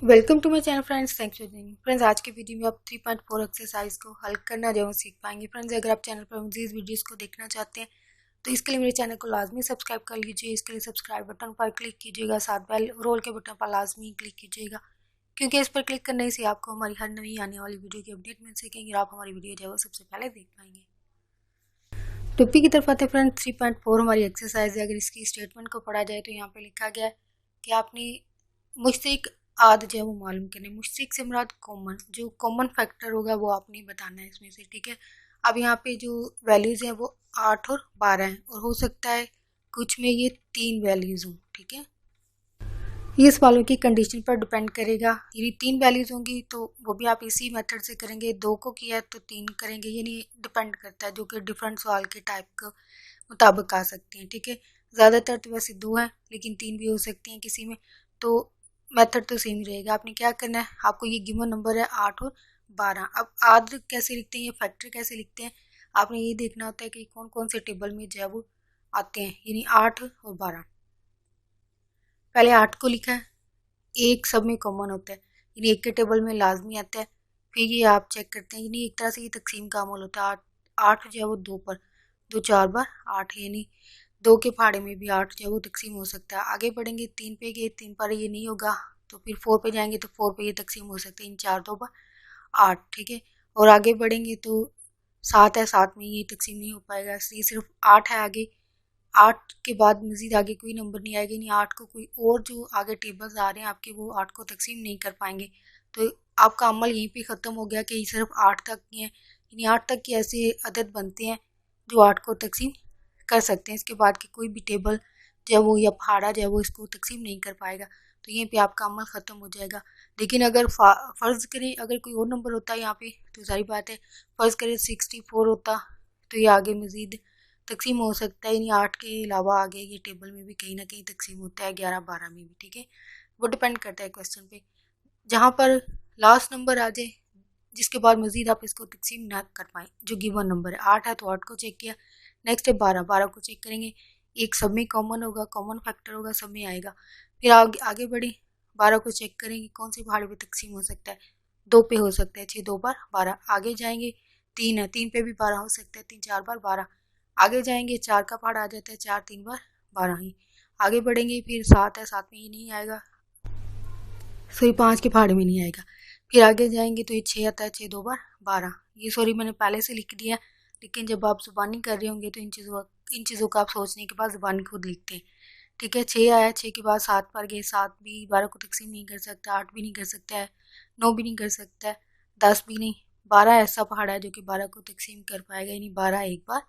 Welcome to my channel friends. Thanks for joining friends. आज की video में आप 3.4 एक्सरसाइज को हल करना जो सीख पाएंगे। फ्रेंड्स, अगर आप चैनल पर मज़ीद वीडियोस को देखना चाहते हैं तो इसके लिए मेरे चैनल को लाजमी सब्सक्राइब कर लीजिए। इसके लिए सब्सक्राइब बटन पर क्लिक कीजिएगा, साथ बेल रोल के बटन पर लाजमी क्लिक कीजिएगा, क्योंकि इस पर क्लिक करने से आपको हमारी हर नई आने वाली वीडियो की अपडेट मिल सकेंगी और आप हमारी वीडियो जो है वो सबसे पहले देख पाएंगे। टॉपिक की तरफ आते हैं फ्रेंड। 3.4 हमारी एक्सरसाइज है। अगर इसकी स्टेटमेंट को पढ़ा जाए तो यहाँ पे लिखा गया है कि आपने मुश्तिक आद जो है वो मालूम करने। मुश्तिक से मुराद कॉमन, जो कॉमन फैक्टर होगा वो आपने बताना है इसमें से, ठीक है। अब यहाँ पे जो वैल्यूज हैं वो 8 और 12 हैं, और हो सकता है कुछ में ये 3 वैल्यूज हों, ठीक है। ये सवालों की कंडीशन पर डिपेंड करेगा। यदि 3 वैल्यूज होंगी तो वो भी आप इसी मेथड से करेंगे, 2 को किया है तो 3 करेंगे, ये नहीं डिपेंड करता है, जो कि डिफरेंट सवाल के टाइप के मुताबिक आ सकती हैं, ठीक है। ज़्यादातर तो वैसे 2 हैं, लेकिन 3 भी हो सकती हैं किसी में, तो मेथड तो सेम रहेगा। आपने क्या करना है, आपको ये गिवन नंबर है 8 और 12। अब आद कैसे लिखते हैं, ये फैक्टर कैसे लिखते हैं, आपने ये देखना होता है कि कौन कौन से टेबल में जो है वो आते हैं, यानी 8 और 12। पहले 8 को लिखा है, एक सब में कॉमन होता है, यानी एक के टेबल में लाजमी आता है। फिर ये आप चेक करते हैं, यानी एक तरह से ये तकसीम का अमल होता है। 8 जो है वो 2 पर, 2 4 बार 8, यानी 2 के फाड़े में भी 8 जो है वो तकसीम हो सकता है। आगे बढ़ेंगे 3 पे गए, 3 पर ये नहीं होगा, तो फिर 4 पे जाएंगे तो 4 पे ये तकसीम हो सकता है, इन 4 2 पर 8, ठीक है। और आगे बढ़ेंगे तो 7 है, 7 में ये तकसीम नहीं हो पाएगा, इसलिए सिर्फ 8 है आगे। 8 के बाद मजीद आगे कोई नंबर नहीं आएगा, यानी 8 को कोई और जो आगे टेबल्स आ रहे हैं आपके वो 8 को तकसीम नहीं कर पाएंगे। तो आपका अमल यहीं पे ख़त्म हो गया कि सिर्फ 8 तक ही है, यानी 8 तक के ऐसे अदद बनते हैं जो 8 को तकसीम कर सकते हैं। इसके बाद के कोई भी टेबल जो है वो या पहाड़ा जो है वो इसको तकसीम नहीं कर पाएगा, तो यहीं पे आपका अमल ख़त्म हो जाएगा। लेकिन अगर फ़र्ज़ करें अगर कोई और नंबर होता है यहाँ पे, तो सारी बात है, फ़र्ज़ करें 64 होता तो ये आगे मज़ीद तकसीम हो सकता है, यानी 8 के अलावा आगे ये टेबल में भी कहीं ना कहीं तकसीम होता है, 11 12 में भी, ठीक है। वो डिपेंड करता है क्वेश्चन पे। जहाँ पर लास्ट नंबर आ जाए जिसके बाद मजीद आप इसको तकसीम ना कर पाए, जो गिवन नंबर है 8 है तो 8 को चेक किया, नेक्स्ट है 12, 12 को चेक करेंगे, एक सब में कॉमन होगा, कॉमन फैक्टर होगा, सब में आएगा। फिर आगे बढ़े, 12 को चेक करेंगे कौन से पहाड़ पे तकसीम हो सकता है, 2 पे हो सकता है, 6 2 बार 12। आगे जाएंगे 3 है, 3 पे भी 12 हो सकता है, 3 4 बार 12। आगे जाएंगे 4 का पहाड़ आ जाता है, 4 3 बार 12 ही। आगे बढ़ेंगे फिर 7 है, 7 में ये नहीं आएगा, सॉरी 5 के पहाड़ में नहीं आएगा। फिर आगे जाएंगे तो ये 6 आता है, 6 2 बार 12। ये सॉरी मैंने पहले से लिख दिया, लेकिन जब आप ज़ुबानी कर रहे होंगे तो इन चीज़ों का आप सोचने के बाद ज़ुबानी खुद लिखते हैं, ठीक है। 6 आया, 6 के बाद 7 पर गए, 7 भी 12 को तकसीम नहीं कर सकता, 8 भी नहीं कर सकता है, 9 भी नहीं कर सकता है, 10 भी नहीं। 12 ऐसा पहाड़ है जो कि 12 को तकसीम कर पाएगा, यानी 12 एक बार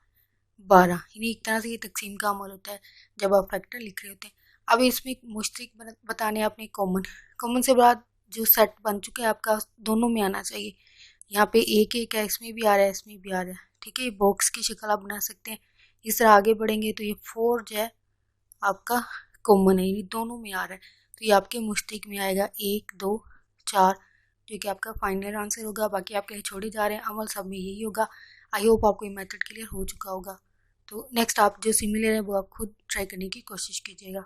12, यानी एक तरह से ये तकसीम का अमल होता है जब आप फैक्टर लिख रहे होते हैं। अब इसमें मुश्तरक बताने आपने कॉमन, कॉमन से बाद जो सेट बन चुका है आपका दोनों में आना चाहिए। यहाँ पे एक एक है, इसमें भी आ रहा है, इसमें भी आ रहा है, ठीक है। बॉक्स की शक्ल आप बना सकते हैं। इस तरह आगे बढ़ेंगे तो ये 4 जो है आपका कॉमन है, यानी दोनों में आ रहा है, तो ये आपके मुश्तरक में आएगा 1 2 4, जो कि आपका फाइनल आंसर होगा। बाकी आप कहीं छोड़े जा रहे हैं, अमल सब में यही होगा। आई होप आपको ये मेथड क्लियर हो चुका होगा। तो नेक्स्ट आप जो सिमिलर है वो आप खुद ट्राई करने की कोशिश कीजिएगा।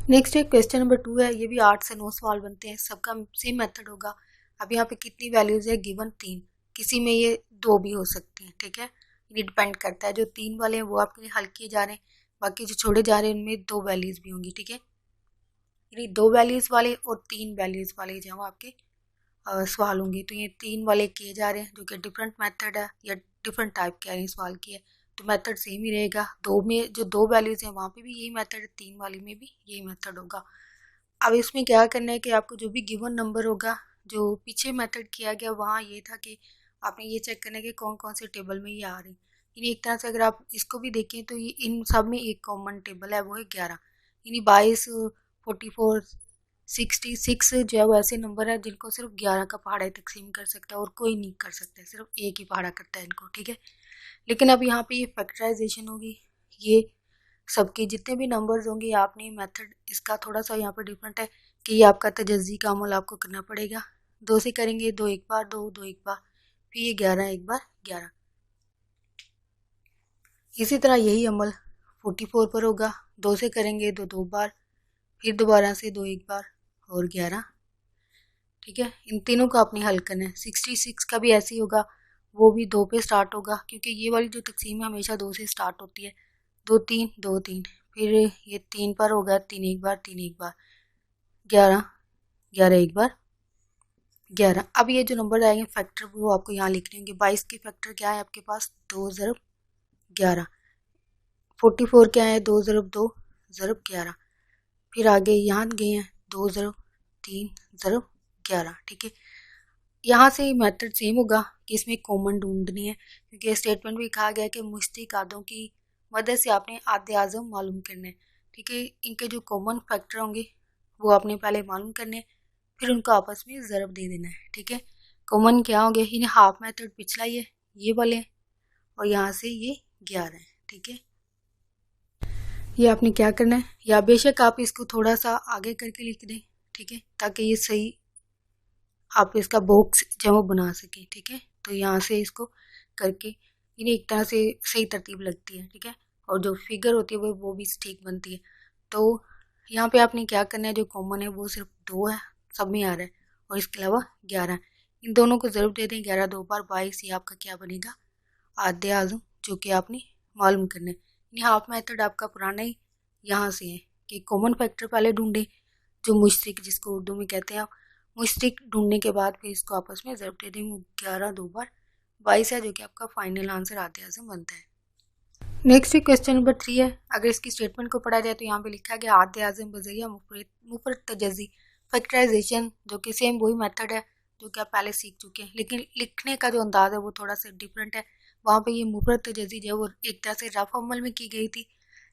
नेक्स्ट है क्वेश्चन नंबर 2 है, ये भी 8 से 9 सवाल बनते हैं, सबका सेम मेथड होगा। अब यहाँ पे कितनी वैल्यूज है, गिवन 3, किसी में ये 2 भी हो सकती हैं, ठीक है। ये डिपेंड करता है, जो 3 वाले हैं वो आपके लिए हल किए जा रहे हैं, बाकी जो छोड़े जा रहे हैं उनमें 2 वैल्यूज भी होंगी, ठीक है। यानी 2 वैल्यूज वाले और 3 वैल्यूज वाले जो आपके सवाल होंगे, तो ये 3 वाले किए जा रहे हैं जो कि डिफरेंट मेथड है या डिफरेंट टाइप के सवाल किए, तो मेथड सेम ही रहेगा। 2 में जो 2 वैल्यूज हैं वहाँ पे भी यही मेथड है, 3 वाले में भी यही मेथड होगा। अब इसमें क्या करना है कि आपको जो भी गिवन नंबर होगा, जो पीछे मेथड किया गया वहाँ ये था कि आपने ये चेक करना है कि कौन कौन से टेबल में ये आ रही है। यानी एक तरह से अगर आप इसको भी देखें तो ये इन सब में एक कॉमन टेबल है, वो है 11, यानी 22 44 66 जो है वो ऐसे नंबर है जिनको सिर्फ 11 का पहाड़ा तकसीम कर सकता है और कोई नहीं कर सकता है, सिर्फ एक ही पहाड़ा करता है इनको, ठीक है। लेकिन अब यहाँ पे ये फैक्टराइजेशन होगी, ये सबके जितने भी नंबर्स होंगे आपने मेथड इसका थोड़ा सा यहाँ पर डिफरेंट है कि ये आपका तजज़ी का अमल आपको करना पड़ेगा। 2 से करेंगे, 2 एक बार, 2 2 एक बार, फिर ये 11 एक बार 11। इसी तरह यही अमल 44 पर होगा, 2 से करेंगे, 2 2 बार, फिर दोबारा से 2 एक बार और 11। ठीक है, इन तीनों को आपने हल करना है। 66 का भी ऐसे ही होगा, वो भी 2 पे स्टार्ट होगा, क्योंकि ये वाली जो तकसीम है हमेशा 2 से स्टार्ट होती है। 2 3 2 3, फिर ये 3 पर होगा 3 एक बार, 3 एक बार, 11 11 एक बार, 11। अब ये जो नंबर आएंगे फैक्टर वो आपको यहाँ लिखने होंगे। 22 के फैक्टर क्या है आपके पास, 2 ज़रब 11। 44 क्या है, 2 ज़रब 2 ज़रब 11। फिर आगे यहाँ गए हैं 2 ज़रब 3 ज़रब 11। ठीक है, यहाँ से मेथड सेम होगा कि इसमें कॉमन ढूंढनी है, क्योंकि स्टेटमेंट भी कहा गया है कि मुश्तरक आदों की मदद से आपने आदे आज़म मालूम करने हैं। ठीक है, इनके जो कॉमन फैक्टर होंगे वो आपने पहले मालूम करने हैं, फिर उनको आपस में ज़रब दे देना है। ठीक है, कॉमन क्या हो गया, इन्हें हाफ मेथड पिछला ये वाले, और यहाँ से ये 11 है। ठीक है, ये आपने क्या करना है, या बेशक आप इसको थोड़ा सा आगे करके लिख दें। ठीक है, ताकि ये सही आप इसका बॉक्स जो वो बना सकें। ठीक है, तो यहाँ से इसको करके इन्हें एक तरह से सही तरतीब लगती है। ठीक है, और जो फिगर होती है वो भी ठीक बनती है। तो यहाँ पे आपने क्या करना है, जो कॉमन है वो सिर्फ 2 है, सब में आ रहा है, और इसके अलावा 11। इन दोनों को ज़रूर दे दें, 11 2 बार 22। ये आपका क्या बनेगा, आधे आज़म, जो कि आपने मालूम करना है। यानी हाफ मेथड आपका पुराना ही यहाँ से है कि कॉमन फैक्टर पहले ढूंढें, जो मुश्तरक जिसको उर्दू में कहते हैं आप, मुश्तरक ढूंढने के बाद फिर इसको आपस में ज़रब दे दें। 11 2 बार 22 है, जो कि आपका फाइनल आंसर आधे आज़म बनता है। नेक्स्ट क्वेश्चन नंबर 3 है। अगर इसकी स्टेटमेंट को पढ़ा जाए तो यहाँ पे लिखा गया आधे आज़म बजरिया मुफरद तजज़ी फैक्टराइजेशन, जो कि सेम वही मेथड है जो कि आप पहले सीख चुके हैं, लेकिन लिखने का जो अंदाज है वो थोड़ा सा डिफरेंट है। वहाँ पे ये मुफरद तजज़ी जो है वो एक तरह से रफ अमल में की गई थी,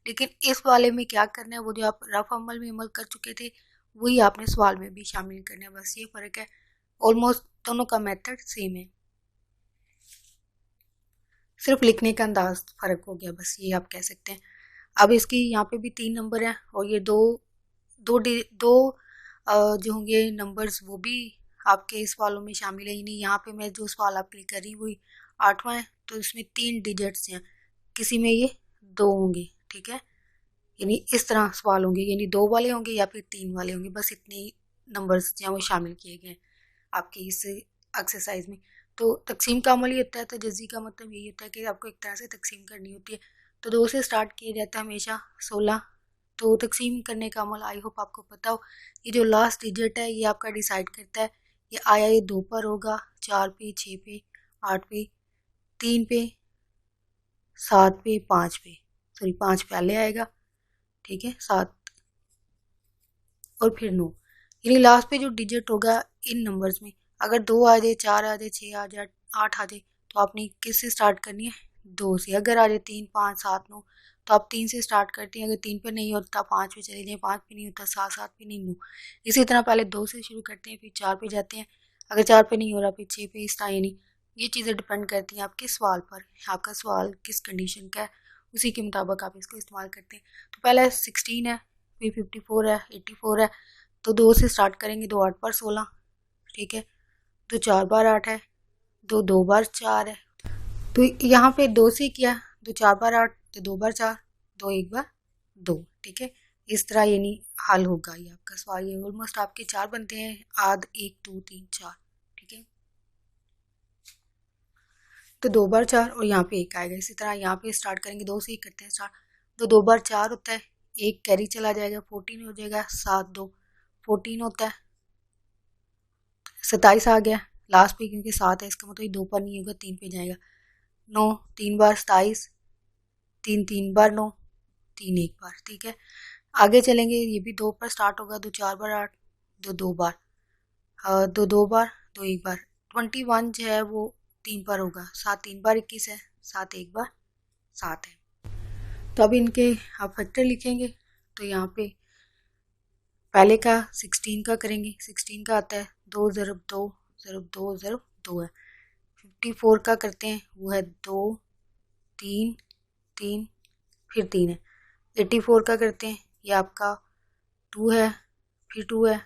लेकिन इस वाले में क्या करना है, वो जो आप रफ अमल में अमल कर चुके थे वही आपने सवाल में भी शामिल करना है। बस ये फ़र्क है, ऑलमोस्ट दोनों का मेथड सेम है, सिर्फ लिखने का अंदाज फ़र्क हो गया, बस ये आप कह सकते हैं। अब इसकी यहाँ पे भी 3 नंबर हैं, और ये दो जो होंगे नंबर्स वो भी आपके इस सवालों में शामिल है। यानी यहाँ पे मैं जो सवाल आपके लिए कर रही हूँ वही 8वां है, तो इसमें 3 डिजिट्स हैं, किसी में ये 2 होंगे। ठीक है, यानी इस तरह सवाल होंगे, यानी 2 वाले होंगे या फिर 3 वाले होंगे, बस इतने नंबर्स जो हैं वो शामिल किए गए हैं आपकी इस एक्सरसाइज में। तो तकसीम का अमल ही होता है, तो जज़ी का मतलब यही होता है कि आपको एक तरह से तकसीम करनी होती है। तो 2 से स्टार्ट किया जाता है हमेशा 16। तो तकसीम करने का अमल आई होप आपको पता हो। ये जो लास्ट डिजिट है ये आपका डिसाइड करता है ये आया ये 2 पर होगा, 4 पे, 6 पे, 8 पे, 3 पे, 7 पे, 5 पे, सॉरी 5 पहले आएगा। ठीक है, 7 और फिर 9, यानी लास्ट पे जो डिजिट होगा इन नंबर्स में, अगर 2 आ जाए, 4 आ जाए, 6 आ जाए, 8 आ जाए, तो आपने किस से स्टार्ट करनी है, 2 से। अगर आ जाए 3 5 7 9, तो आप 3 से स्टार्ट करते हैं। अगर 3 पे नहीं होता 5 पे चले जाएं, 5 पे नहीं होता 7 7 पे नहीं, 9। इसी तरह पहले 2 से शुरू करते हैं, फिर 4 पे जाते हैं। अगर 4 पे नहीं हो रहा फिर 6 पे, इस तरह। यानी ये चीज़ें डिपेंड करती हैं आपके सवाल पर, आपका सवाल किस कंडीशन का है उसी के मुताबिक आप इसको इस्तेमाल करते हैं। तो पहले 16 है, फिर 54 है, 84 है। तो 2 से स्टार्ट करेंगे, 2 8 बार 16। ठीक है, तो 4 बार 8 है, 2 बार 4 है। तो यहाँ पे 2 से किया, 2 4 बार 8, तो 2 बार 4, 2 1 बार 2। ठीक है, इस तरह यानी हल होगा ये आपका सवाल। ये ऑलमोस्ट आपके 4 बनते हैं, आध 1 2 3 4। ठीक है, तो 2 बार 4 और यहाँ पे 1 आएगा। इसी तरह यहाँ पे स्टार्ट करेंगे, 2 से ही करते हैं स्टार्ट। तो 2 बार 4 होता है, 1 कैरी चला जाएगा, 14 हो जाएगा, 7 2 14 होता है, 27 आ गया लास्ट पे, क्योंकि 7 है इसका मतलब 2 पर नहीं होगा, 3 पे जाएगा। 9 3 बार 27, 3 3 बार 9, 3 1 बार। ठीक है, आगे चलेंगे, ये भी 2 पर स्टार्ट होगा, 2 4 बार 8, 2 2 बार, 2 2 बार, 2 1 बार। 21 जो है वो 3 पर होगा, 7 3 बार 21 है, 7 1 बार 7 है। तो अब इनके आप फैक्टर लिखेंगे, तो यहाँ पे पहले का 16 का करेंगे। 16 का आता है 2 ज़रब 2 ज़रब 2 ज़रब 2 है। 54 का करते हैं, वो है 2 3 3 फिर 3 है। 84 का करते हैं, ये आपका 2 है, फिर 2 है,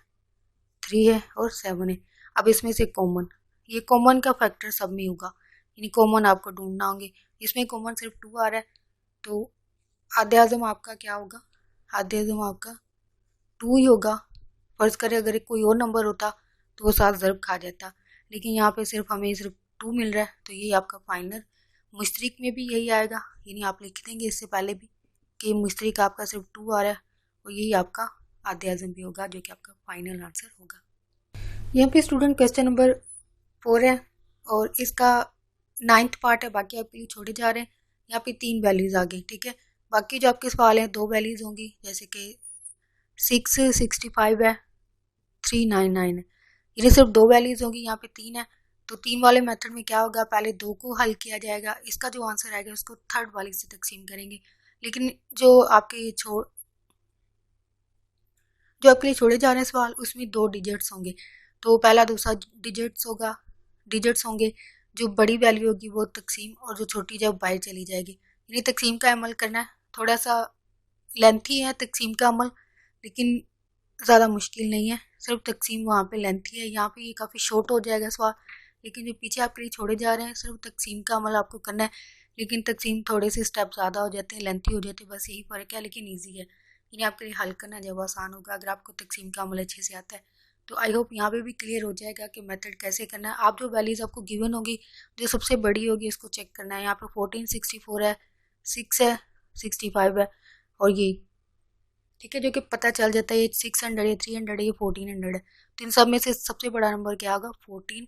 3 है और 7 है। अब इसमें से कॉमन, ये कॉमन का फैक्टर सब में होगा, यानी कॉमन आपको ढूंढना होंगे। इसमें कॉमन सिर्फ 2 आ रहा है, तो आधे आज़म आपका क्या होगा, आधे आज़म आपका 2 ही होगा। फर्ज करें अगर कोई और नंबर होता तो वो 7 ज़रब खा जाता, लेकिन यहाँ पे हमें सिर्फ 2 मिल रहा है, तो ये आपका फाइनल। मुश्तरिक में भी यही आएगा, यानी आप लिख देंगे इससे पहले भी कि मुश्तरिक आपका सिर्फ 2 आ रहा है, और यही आपका आधे आज़म भी होगा, जो कि आपका फाइनल आंसर होगा। यहाँ पे स्टूडेंट क्वेश्चन नंबर 4 है और इसका 9th पार्ट है, बाकी आपके लिए छोड़े जा रहे हैं। यहाँ पे 3 वैल्यूज़ आ गई, ठीक है। बाकी जो आपके सवाल हैं 2 वैल्यूज़ होंगी, जैसे कि 665 है, 399 है, ये सिर्फ 2 वैल्यूज़ होंगी। यहाँ पे 3 है, तो 3 वाले मेथड में क्या होगा, पहले 2 को हल किया जाएगा, इसका जो आंसर आएगा उसको 3rd वाली से तकसीम करेंगे। लेकिन जो आपके लिए छोड़े जा रहे हैं सवाल, उसमें 2 डिजिट्स होंगे, तो पहला दूसरा डिजिट्स होंगे। जो बड़ी वैल्यू होगी वो तकसीम, और जो छोटी जब बाहर चली जाएगी, यानी तकसीम का अमल करना है। थोड़ा सा लेंथी है तकसीम का अमल, लेकिन ज़्यादा मुश्किल नहीं है, सिर्फ तकसीम वहाँ पे लेंथी है। यहाँ पे ये काफ़ी शॉर्ट हो जाएगा सवाल, लेकिन जो पीछे आपके लिए छोड़े जा रहे हैं सिर्फ तकसीम का अमल आपको करना है। लेकिन तकसीम थोड़े से स्टेप ज़्यादा हो जाते हैं, लेंथी हो जाते हैं, बस यही फ़र्क है, लेकिन ईजी है। यानी आपके लिए हल करना जब आसान होगा अगर आपको तकसीम का अमल अच्छे से आता है। तो आई होप यहाँ पे भी क्लियर हो जाएगा कि मेथड कैसे करना है। आप जो वैल्यूज़ आपको गिवन होगी, जो सबसे बड़ी होगी उसको चेक करना है। यहाँ पर 1464 है, 6 है, 65 है, और ये ठीक है, जो कि पता चल जाता है ये 600 है, 300 है, ये 1400 है। तो इन सब में से सबसे बड़ा नंबर क्या होगा, 14,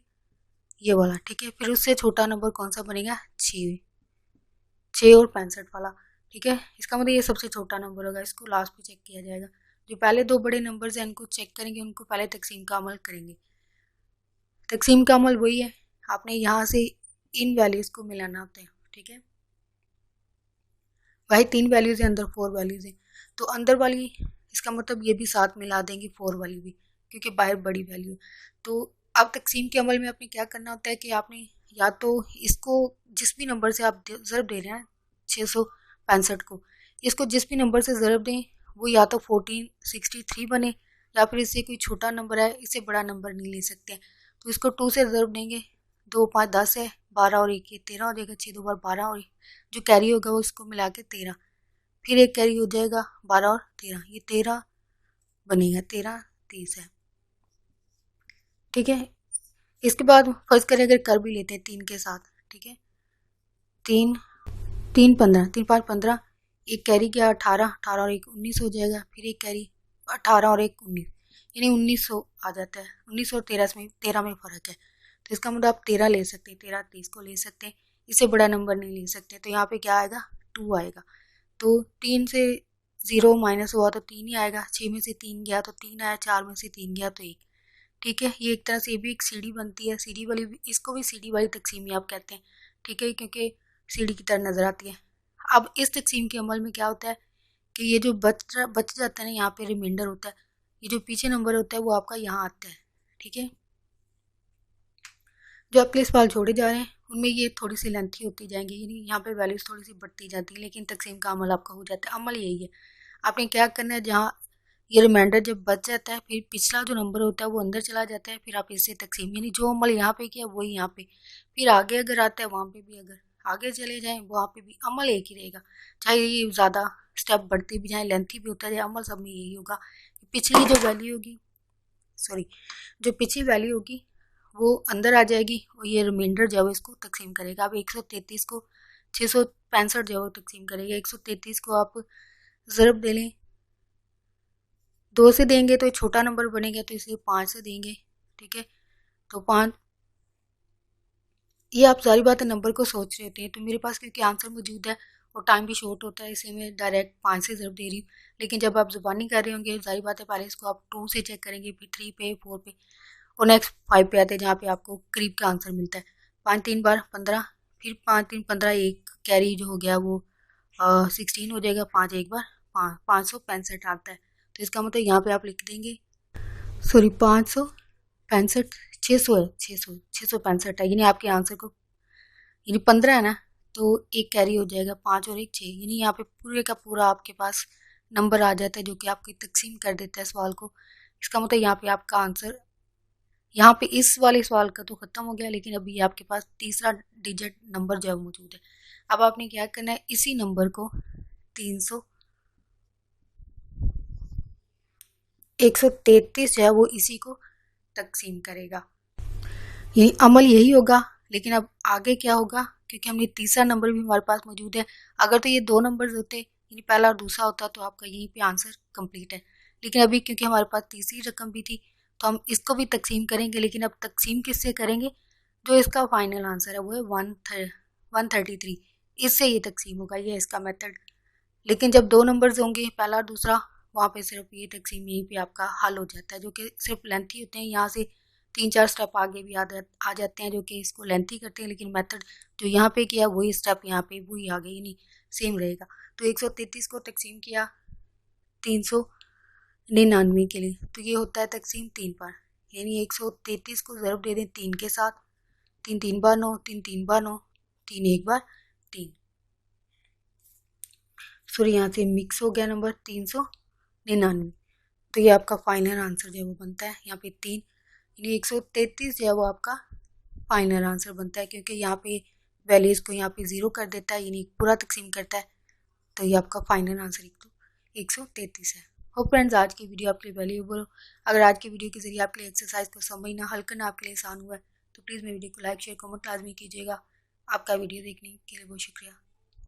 ये वाला, ठीक है। फिर उससे छोटा नंबर कौन सा बनेगा, 6 और 65 वाला, ठीक है। इसका मतलब ये सबसे छोटा नंबर होगा, इसको लास्ट पे चेक किया जाएगा। जो पहले 2 बड़े नंबर्स हैं इनको चेक करेंगे, उनको पहले तकसीम का अमल करेंगे। तकसीम का अमल वही है, आपने यहाँ से इन वैल्यूज़ को मिलाना होता है, ठीक है। वही 3 वैल्यूज़ हैं, अंदर 4 वैल्यूज़ हैं, तो अंदर वाली इसका मतलब ये भी साथ मिला देंगे 4 वाली भी, क्योंकि बाहर बड़ी वैल्यू। तो अब तकसीम के अमल में आपने क्या करना होता है कि आपने या तो इसको जिस भी नंबर से आप ज़रब दे रहे हैं 665 को, इसको जिस भी नंबर से ज़रब दें वो या तो 1463 बने, या फिर इससे कोई छोटा नंबर है, इससे बड़ा नंबर नहीं ले सकते। तो इसको 2 से ज़रब देंगे, 2 5 10 है, 12 और 1 13 हो जाएगा, 6 2 बार 12, और जो कैरी होगा वो इसको मिला के 13, फिर एक कैरी हो जाएगा 12 और 13, ये 13 बनेगा, 13 30 है, ठीक है। इसके बाद फर्ज करें अगर कर भी लेते हैं 3 के साथ, ठीक है, 3 3 15, 3 5 15, एक कैरी गया 18, 18 और 1 19 हो जाएगा, फिर एक कैरी 18 और 1 19, यानी 1900 आ जाता है। 19 और 13 में फ़र्क है, तो इसका मतलब आप 13 ले सकते हैं, 13 30 को ले सकते हैं, इससे बड़ा नंबर नहीं ले सकते। तो यहाँ पे क्या आएगा, 2 आएगा। तो 3 से 0 माइनस हुआ तो 3 ही आएगा, 6 में से 3 गया तो 3 आया, 4 में से 3 गया तो 1, ठीक है। ये एक तरह से भी एक सीढ़ी बनती है, सीढ़ी वाली, इसको भी सीढ़ी वाली तकसीम ही आप कहते हैं, ठीक है, क्योंकि सीढ़ी की तरह नज़र आती है। अब इस तकसीम के अमल में क्या होता है कि ये जो बच जाता है ना, यहाँ पे रिमाइंडर होता है, ये जो पीछे नंबर होता है वो आपका यहाँ आता है, ठीक है। जो आपके सवाल छोड़े जा रहे हैं उनमें ये थोड़ी सी लेंथी होती जाएंगी, यानी यहाँ पे वैल्यूज़ थोड़ी सी बढ़ती जाती है, लेकिन तकसीम का अमल आपका हो जाता है। अमल यही है, आपने क्या करना है, जहाँ ये रिमाइंडर जब बच जाता है फिर पिछला जो नंबर होता है वो अंदर चला जाता है, फिर आप इससे तकसीम, यानी जो अमल यहाँ पे किया वही यहाँ पे, फिर आगे अगर आता है वहाँ पे भी अगर आगे चले जाएं वहाँ पे भी अमल एक ही रहेगा, चाहे ये ज़्यादा स्टेप बढ़ते भी जाएँ, लेंथी भी होता जाए, अमल सब में यही होगा। पिछली जो वैल्यू होगी, सॉरी, जो पिछली वैल्यू होगी वो अंदर आ जाएगी, और ये रिमाइंडर जो है इसको तकसीम करेगा। अब 133 को 665 जो है तकसीम करेगा। 133 को आप ज़रब दे लें, 2 से देंगे तो छोटा नंबर बनेगा, तो इसलिए 5 से देंगे, ठीक है। तो 5, ये आप सारी बात नंबर को सोच रहे होते हैं, तो मेरे पास क्योंकि आंसर मौजूद है और टाइम भी शॉर्ट होता है, इसलिए मैं डायरेक्ट 5 से ज़रब दे रही हूँ। लेकिन जब आप ज़ुबानी कर रहे होंगे सारी बात है, पहले इसको आप 2 से चेक करेंगे, फिर 3 पे, 4 पे, और नेक्स्ट 5 पे आते हैं जहाँ पे आपको करीब का आंसर मिलता है। 5 3 बार 15, फिर 5 3 15, एक कैरी जो हो गया वो 16 हो जाएगा, 5 एक बार 565 आता है। तो इसका मतलब यहाँ पे आप लिख देंगे, सॉरी 565, 600 है, 665 है, यानी आपके आंसर को, यानी 15 है ना, तो एक कैरी हो जाएगा, 5 और 1 6, यानी यहाँ पे पूरे का पूरा आपके पास नंबर आ जाता है, जो कि आपकी तकसीम कर देता है सवाल को। इसका मतलब यहाँ पे आपका आंसर, यहाँ पे इस वाले सवाल का तो ख़त्म हो गया, लेकिन अभी आपके पास तीसरा डिजिट नंबर जो है मौजूद है। अब आपने क्या करना है, इसी नंबर को 133 जो है वो इसी को तकसीम करेगा। ये अमल यही होगा, लेकिन अब आगे क्या होगा, क्योंकि हमने तीसरा नंबर भी हमारे पास मौजूद है। अगर तो ये 2 नंबर होते, यानी पहला और दूसरा होता, तो आपका यहीं पे आंसर कंप्लीट है। लेकिन अभी क्योंकि हमारे पास तीसरी रकम भी थी, तो हम इसको भी तकसीम करेंगे, लेकिन अब तकसीम किससे करेंगे, जो इसका फाइनल आंसर है वो है 133, इससे ये तकसीम होगा, ये इसका मेथड। लेकिन जब 2 नंबर्स होंगे, पहला और दूसरा, वहाँ पे सिर्फ ये तकसीम यहीं पे आपका हल हो जाता है, जो कि सिर्फ लेंथी होते हैं। यहाँ से 3-4 स्टेप आगे भी आ जाते हैं, जो कि इसको लेंथी करते हैं, लेकिन मेथड जो यहाँ पे किया वही स्टेप यहाँ पे वही आगे ही नहीं सेम रहेगा। तो 133 को तकसीम किया 399 के लिए, तो ये होता है तकसीम 3 पर, यानी 133 को ज़रूर दे दें 3 के साथ, 3 3 बार 9, 3 3 बार 9, 3 1 बार 3। सॉरी, यहाँ से मिक्स हो गया नंबर 399। तो ये आपका फाइनल आंसर जो है वो बनता है यहाँ पे 3, यानी 133 जो है वो आपका फाइनल आंसर बनता है, क्योंकि यहाँ पे वैल्यूज को यहाँ पे 0 कर देता है, यानी पूरा तकसीम करता है। तो ये आपका फाइनल आंसर 133 है। होप फ्रेंड्स आज की वीडियो आपके लिए वैल्यूएबल हो। अगर आज की वीडियो के जरिए आपके लिए एक्सरसाइज को समझना हल करना आपके लिए आसान हुआ है, तो प्लीज़ मेरी वीडियो को लाइक शेयर कमेंट लाजमी कीजिएगा। आपका वीडियो देखने के लिए बहुत शुक्रिया।